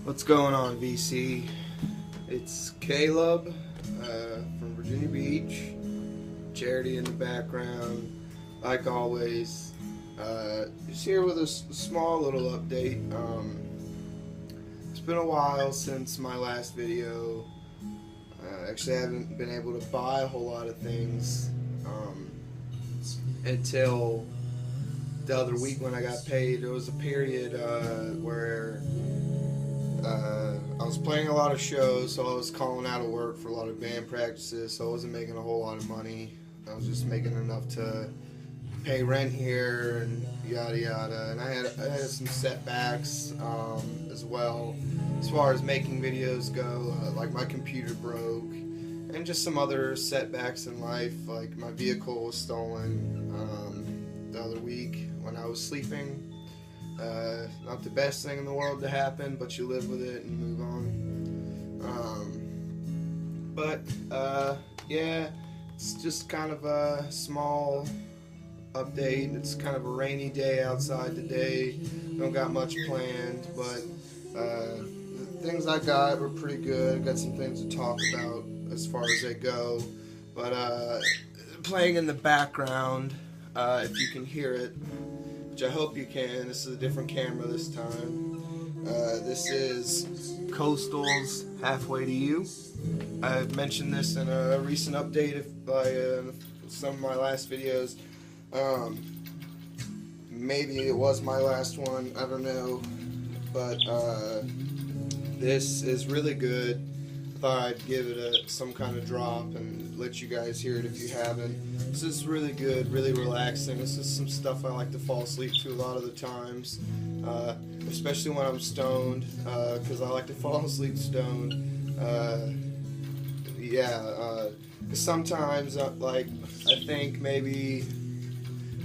What's going on, VC? It's Caleb from Virginia Beach. Charity in the background, like always. Just here with a small little update. It's been a while since my last video. Actually, I haven't been able to buy a whole lot of things until the other week when I got paid. There was a period where I was playing a lot of shows, so I was calling out of work for a lot of band practices, so I wasn't making a whole lot of money. I was just making enough to pay rent here and yada yada. And I had some setbacks as well as far as making videos go. Like my computer broke, and just some other setbacks in life. Like my vehicle was stolen the other week when I was sleeping. Not the best thing in the world to happen, but you live with it and move on. Yeah, it's just kind of a small update. It's kind of a rainy day outside today. Don't got much planned, but the things I got were pretty good. I got some things to talk about as far as they go. But playing in the background, if you can hear it, which I hope you can. This is a different camera this time. This is Coastal's Halfway to You. I've mentioned this in a recent update by some of my last videos. Maybe it was my last one, I don't know. But this is really good. I thought I'd give it some kind of drop and let you guys hear it if you haven't. This is really good, really relaxing. This is some stuff I like to fall asleep to a lot of the times, especially when I'm stoned, because I like to fall asleep stoned. Because sometimes, I think maybe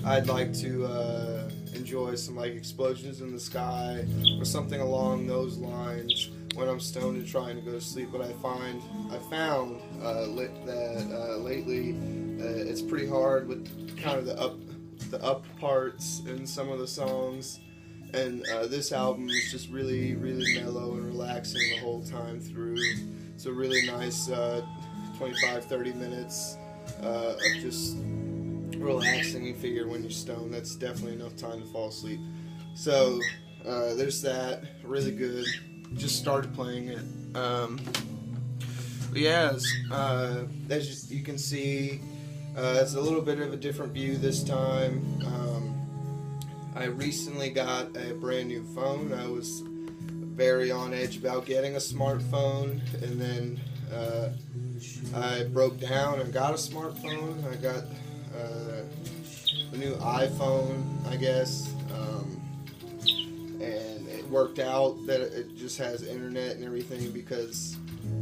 I'd like to enjoy some explosions in the sky or something along those lines when I'm stoned and trying to go to sleep. But I found that lately it's pretty hard with kind of the up parts in some of the songs, and this album is just really, really mellow and relaxing the whole time through. It's a really nice 25-30 minutes of just relaxing. You figure when you're stoned, that's definitely enough time to fall asleep. So there's that. Really good. Just started playing it. As you can see, it's a little bit of a different view this time. I recently got a brand new phone. I was very on edge about getting a smartphone, and then I broke down and got a smartphone. I got a new iPhone, I guess, and it worked out that it just has internet and everything because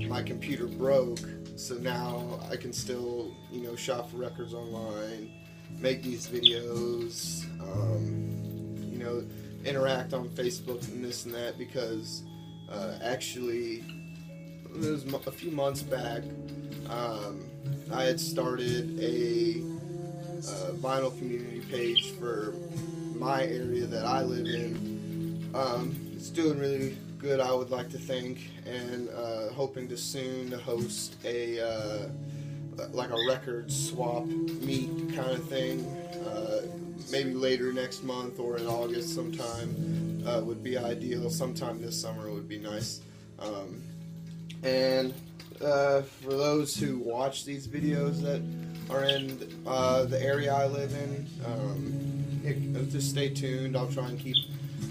my computer broke. So now I can still, shop for records online, make these videos, interact on Facebook and this and that, because actually, it was a few months back, I had started a vinyl community page for my area that I live in. It's doing really good, I would like to think, and hoping to soon host a record swap meet kind of thing. Maybe later next month or in August sometime would be ideal. Sometime this summer would be nice. And for those who watch these videos that are in the area I live in, just stay tuned. I'll try and keep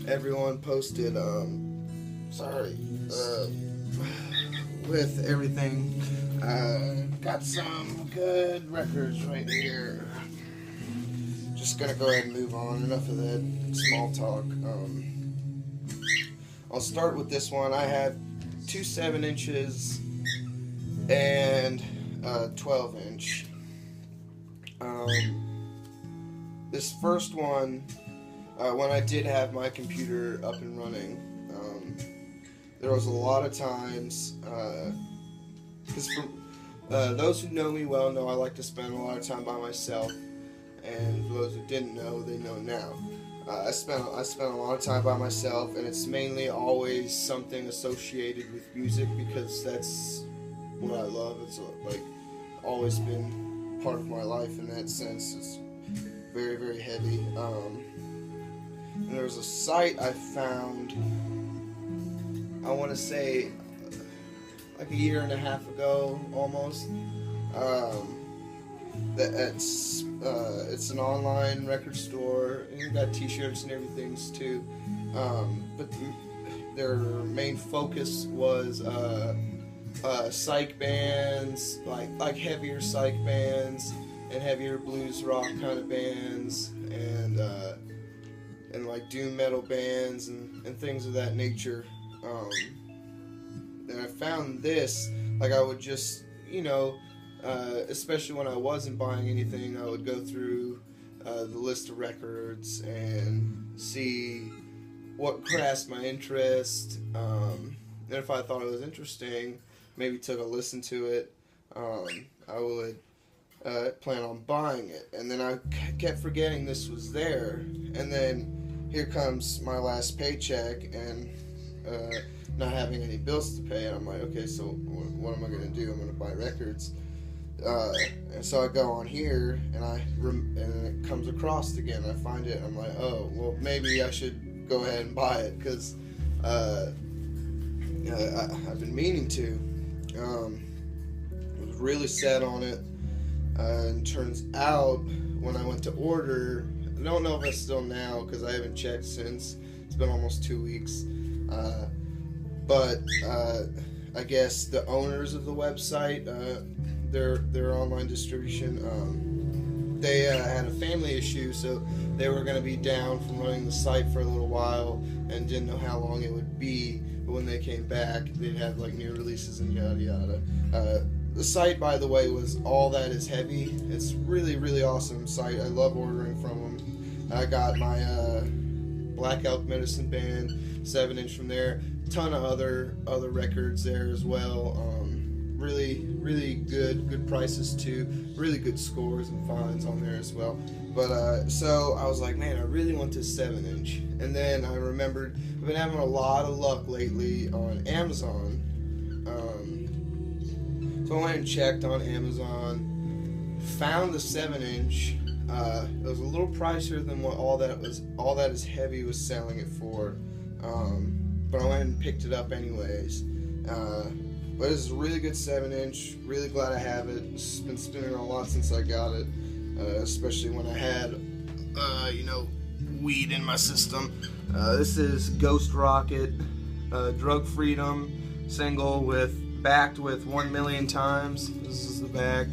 everyone posted. With everything. Got some good records right here. Just gonna go ahead and move on. Enough of that small talk. I'll start with this one. I have two 7-inches and 12-inch. This first one, when I did have my computer up and running, there was a lot of times, because for those who know me well know I like to spend a lot of time by myself, and for those who didn't know, they know now. I spent a lot of time by myself, and it's mainly always something associated with music because that's what I love. It's like always been part of my life in that sense. It's very, very heavy. And there was a site I found, I want to say like a year and a half ago almost. It's an online record store, and you've got t-shirts and everything too. But their main focus was psych bands, like heavier psych bands and heavier blues rock kind of bands, and like doom metal bands and things of that nature. And I found this, like I would just, especially when I wasn't buying anything, I would go through the list of records and see what grasped my interest. And if I thought it was interesting, maybe took a listen to it, I would plan on buying it. And then I kept forgetting this was there. And then here comes my last paycheck and not having any bills to pay. And I'm like, okay, so what am I going to do? I'm going to buy records. And so I go on here and it comes across again. I find it. I'm like, oh, well, maybe I should go ahead and buy it because I've been meaning to. I was really set on it. And turns out when I went to order, I don't know if I still now because I haven't checked since. It's been almost 2 weeks. But I guess the owners of the website, their online distribution, they had a family issue, so they were going to be down from running the site for a little while and didn't know how long it would be. But when they came back, they'd have like new releases and yada yada. The site, by the way, was All That Is Heavy. It's really, really awesome site. I love ordering from them. I got my Black Elk Medicine Band 7-inch from there. Ton of other records there as well. Really, really good prices too. Really good scores and finds on there as well. But so I was like, man, I really want this 7-inch. And then I remembered I've been having a lot of luck lately on Amazon. So I went and checked on Amazon, found the 7-inch. It was a little pricier than what All That Is Heavy was selling it for, but I went and picked it up anyways. But it's a really good 7-inch. Really glad I have it. It's been spinning a lot since I got it, especially when I had, weed in my system. This is Ghost Rocket, Drug Freedom single backed with 1 million times. This is the back.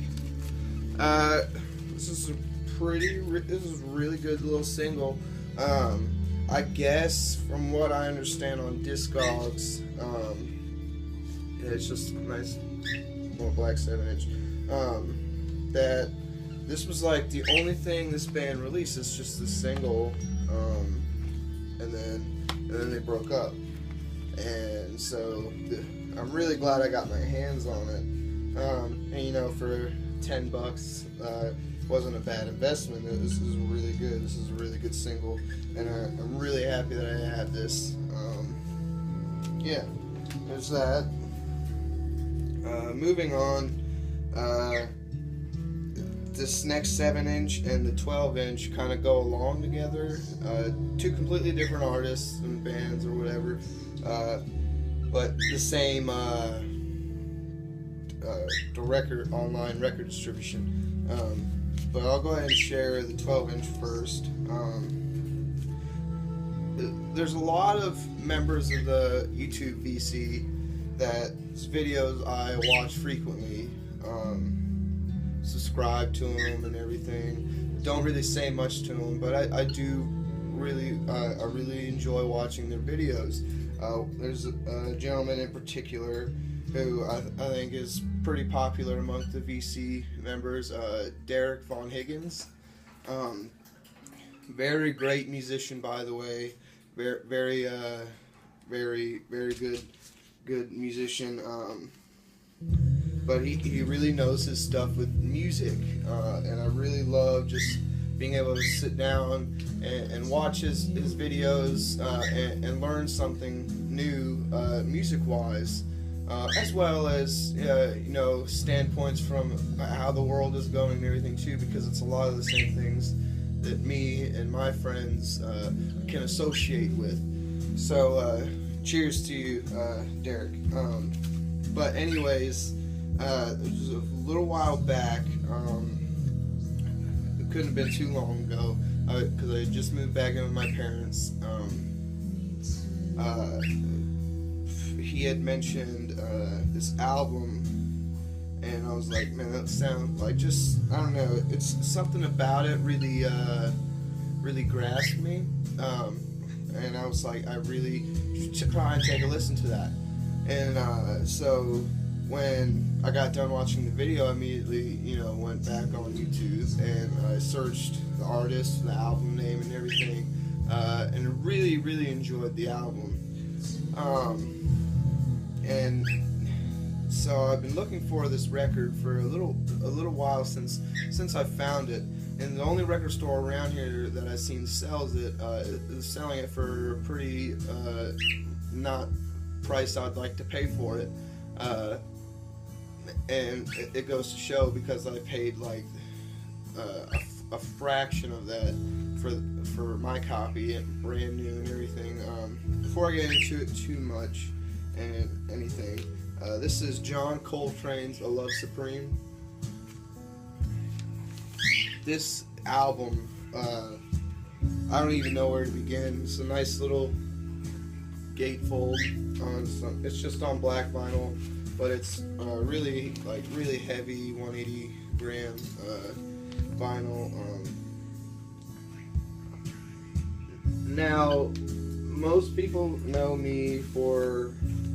This is a really good little single. I guess from what I understand on Discogs, it's just a nice little black 7-inch. That this was like the only thing this band released. It's just the single, and then they broke up. And so I'm really glad I got my hands on it. And for $10, wasn't a bad investment. This is really good. This is a really good single, and I'm really happy that I have this. Yeah, there's that. Moving on, this next 7-inch and the 12-inch kind of go along together. Two completely different artists and bands or whatever, but the same online record distribution. But I'll go ahead and share the 12-inch first. There's a lot of members of the YouTube VC that videos I watch frequently, subscribe to them and everything. Don't really say much to them, but I do really, I really enjoy watching their videos. There's a gentleman in particular who I think is pretty popular among the VC members, Derek Von Higgins. Very great musician, by the way. Very good musician. But he really knows his stuff with music, and I really love just being able to sit down and watch his videos and learn something new music-wise, as well as standpoints from how the world is going and everything too, because it's a lot of the same things that me and my friends can associate with. So cheers to you, Derek. But anyways, it was a little while back. It couldn't have been too long ago because I had just moved back in with my parents. He had mentioned this album, and I was like, man, that sounds like, just, I don't know, it's something about it really really grasped me, and I was like, I really should try and take a listen to that. And so when I got done watching the video, I immediately went back on YouTube and I searched the artist, the album name, and everything, and really enjoyed the album. And so I've been looking for this record for a little while since I found it, and the only record store around here that I've seen sells it is selling it for a pretty not price I'd like to pay for it, and it goes to show, because I paid like a fraction of that for my copy, and brand new and everything. Before I get into it too much and anything, this is John Coltrane's A Love Supreme. This album, I don't even know where to begin. It's a nice little gatefold. It's just on black vinyl, but it's really heavy 180 gram vinyl. Now, most people know me for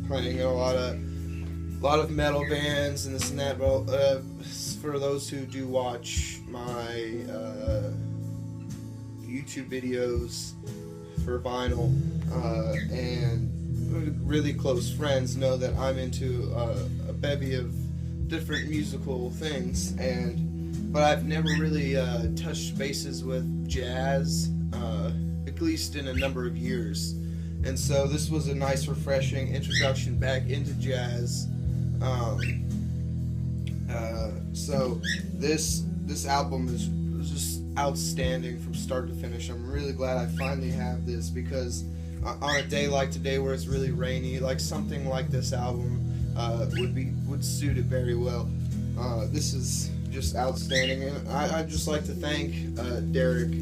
playing in a lot of metal bands and this and that, but for those who do watch my YouTube videos for vinyl, and really close friends know that I'm into a bevy of different musical things, but I've never really touched bases with jazz, at least in a number of years. And so this was a nice, refreshing introduction back into jazz. So this album is just outstanding from start to finish. I'm really glad I finally have this, because on a day like today where it's really rainy, like something like this album would suit it very well. This is just outstanding, and I'd just like to thank Derek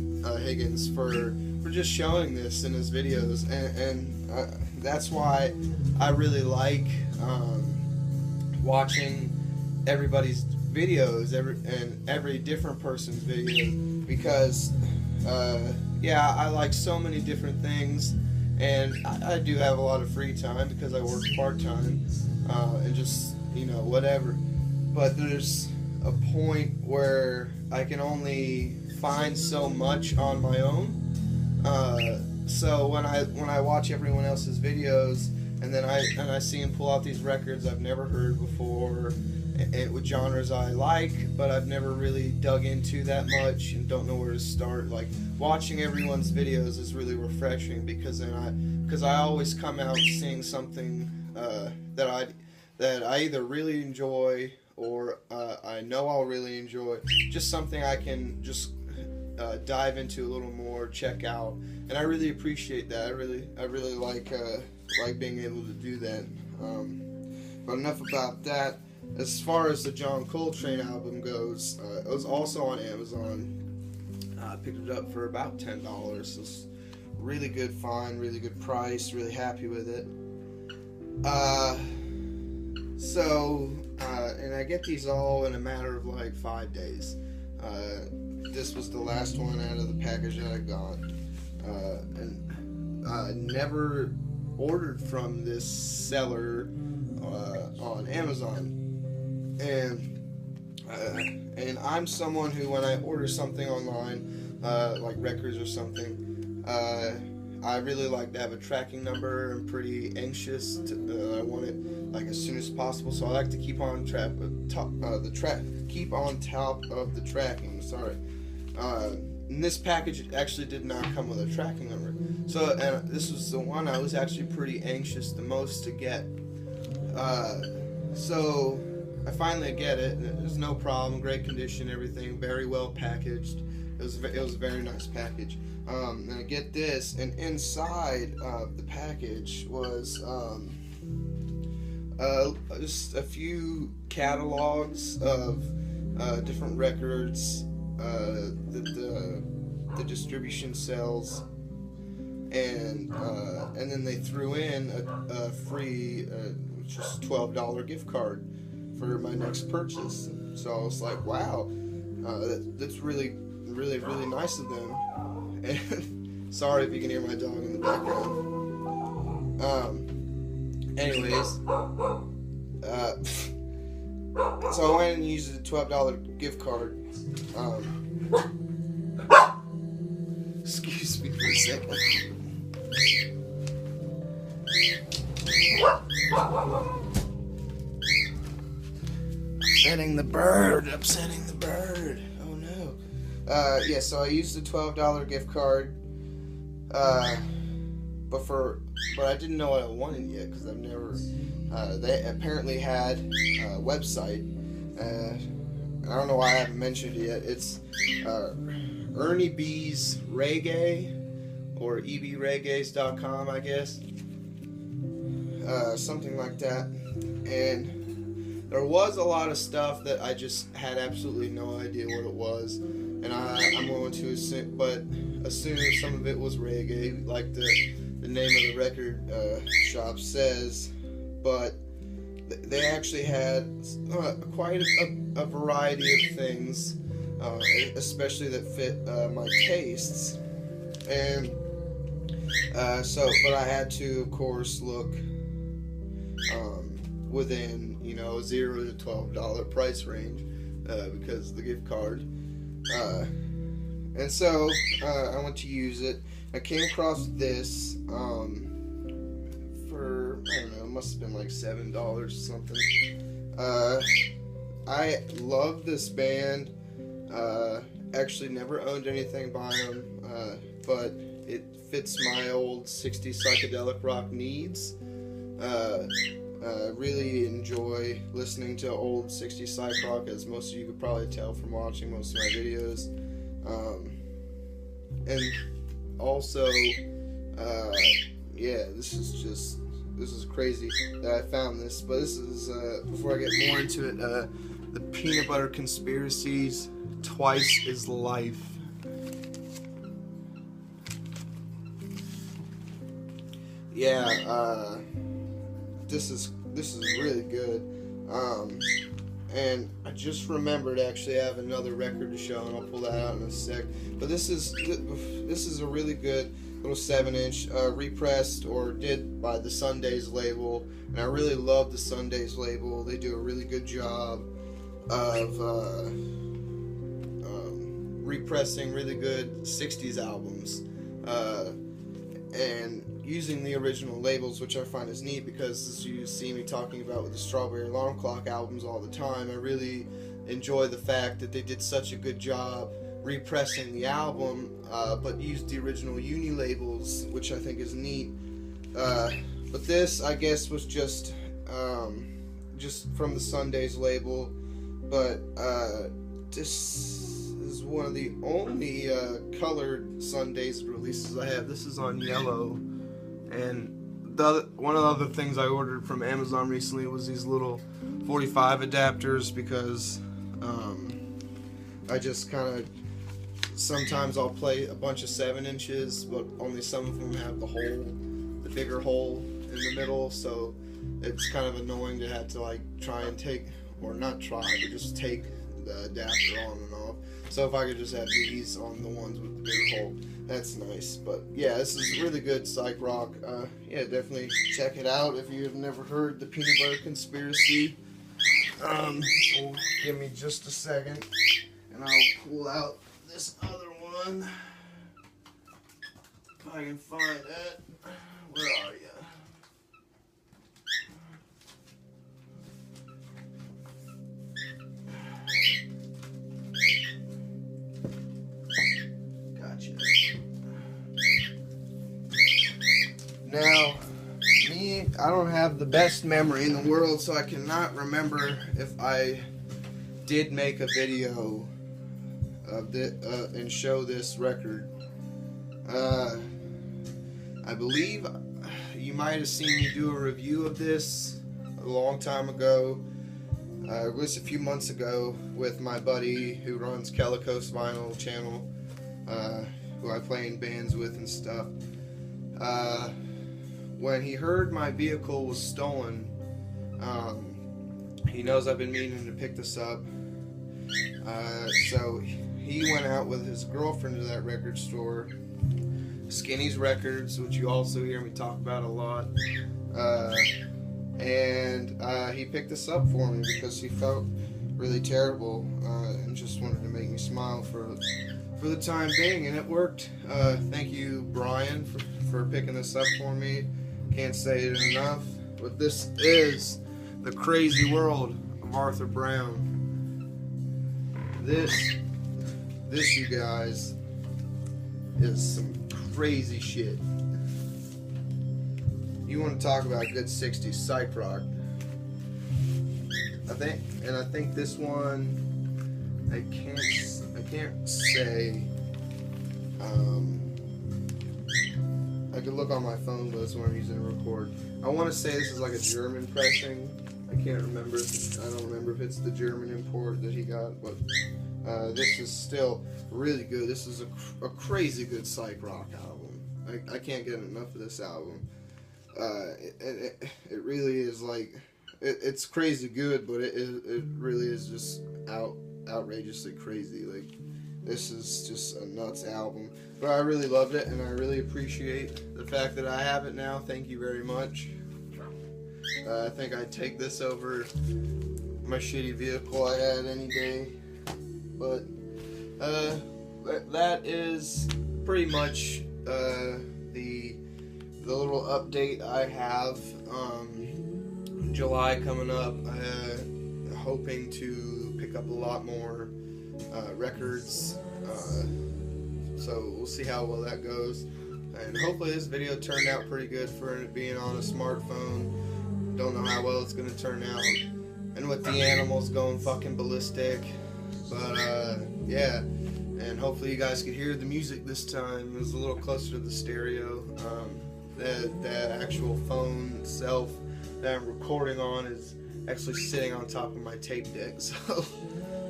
Higgins for just showing this in his videos, and that's why I really like watching everybody's videos, every different person's videos, because I like so many different things, and I do have a lot of free time because I work part-time, and just whatever, but there's a point where I can only find so much on my own. So when I watch everyone else's videos, and then I see them pull out these records I've never heard before, and with genres I like, but I've never really dug into that much and don't know where to start. Like, watching everyone's videos is really refreshing, because I always come out seeing something that I either really enjoy, or I know I'll really enjoy, just something I can just dive into a little more, check out, and I really appreciate that. I really like being able to do that. But enough about that. As far as the John Coltrane album goes, it was also on Amazon. I picked it up for about $10. It's really good find, really good price, really happy with it. And I get these all in a matter of like 5 days. This was the last one out of the package that I got. And I never ordered from this seller on Amazon. And I'm someone who, when I order something online, like records or something, I really like to have a tracking number. I'm pretty anxious. I want it like as soon as possible, so I like to keep on keep on top of the tracking. Sorry, and this package actually did not come with a tracking number. So, and this was the one I was actually pretty anxious the most to get. So I finally get it, and it was no problem, great condition, everything, very well packaged. It was a very nice package. And I get this, and inside the package was just a few catalogs of different records that the distribution sells, and then they threw in a free just $12 gift card for my next purchase. So I was like, wow, that's really nice of them. And sorry if you can hear my dog in the background. Anyways, so I went and used a $12 gift card. Excuse me for a second. Upsetting the bird. Oh no. Yeah, so I used the $12 gift card. But I didn't know what I wanted yet, because I've never. They apparently had a website. I don't know why I haven't mentioned it yet. It's Ernie B's Reggae, or ebreggaes.com, I guess. Something like that. And there was a lot of stuff that I just had absolutely no idea what it was. And I'm going to assume some of it was reggae, like the name of the record shop says. But they actually had quite a variety of things, especially that fit my tastes. And but I had to, of course, look within, $0 to $12 price range because of the gift card. And so I went to use it. I came across this for, I don't know, it must have been like $7 or something. I love this band. Actually never owned anything by them, but it fits my old 60s psychedelic rock needs. Really enjoy listening to old 60s psych rock, as most of you could probably tell from watching most of my videos. And also, this is crazy that I found this. But this is, before I get more into it, the Peanut Butter Conspiracies, Twice is Life. Yeah, this is really good. And I just remembered actually I have another record to show, and I'll pull that out in a sec. But this is a really good little 7-inch repressed or did by the Sundays label, and I really love the Sundays label. They do a really good job of repressing really good 60s albums and using the original labels, which I find is neat, because as you see me talking about with the Strawberry Alarm Clock albums all the time, I really enjoy the fact that they did such a good job repressing the album, but used the original uni labels, which I think is neat. But this, I guess, was just from the Sundays label, but this is one of the only colored Sundays releases I have. This is on yellow. And one of the other things I ordered from Amazon recently was these little 45 adapters, because I just kind of, sometimes I'll play a bunch of 7 inches, but only some of them have the bigger hole in the middle, so it's kind of annoying to have to try and take, or not try, but just take the adapter on and off. So if I could just have these on the ones with the bigger hole, that's nice. But yeah, this is really good psych rock. Yeah, definitely check it out if you have never heard the Peanut Butter Conspiracy. Give me just a second, and I'll pull out this other one. If I can find it. Where are you? I don't have the best memory in the world, so I cannot remember if I did make a video of and show this record. I believe you might have seen me do a review of this a long time ago. It was a few months ago with my buddy who runs Kellicos Vinyl channel, who I play in bands with and stuff. When he heard my vehicle was stolen, he knows I've been meaning to pick this up. So he went out with his girlfriend to that record store, Skinny's Records, which you also hear me talk about a lot. And he picked this up for me because he felt really terrible and just wanted to make me smile for the time being, and it worked. Thank you, Brian, for picking this up for me. Can't say it enough. But this is the crazy world of Arthur Brown. This, you guys, is some crazy shit. You want to talk about good 60s psych rock? I think this one, I can't say. I could look on my phone, but that's what I'm using to record. I want to say this is like a German pressing. I can't remember. I don't remember if it's the German import that he got, but this is still really good. This is a crazy good psych rock album. I can't get enough of this album. It really is like, it's crazy good, but it really is just outrageously crazy. Like, this is just a nuts album. But I really loved it, and I really appreciate the fact that I have it now. Thank you very much. I think I'd take this over my shitty vehicle I had any day. But that is pretty much the little update I have. July coming up, hoping to pick up a lot more records, so we'll see how well that goes, and hopefully this video turned out pretty good for it being on a smartphone. Don't know how well it's going to turn out, and with the animals going fucking ballistic, but yeah, and hopefully you guys could hear the music this time. It was a little closer to the stereo. The actual phone itself that I'm recording on is actually sitting on top of my tape deck, so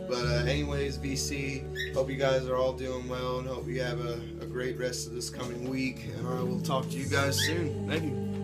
but anyways, VC, hope you guys are all doing well, and hope you have a great rest of this coming week, and I will talk to you guys soon. Thank you.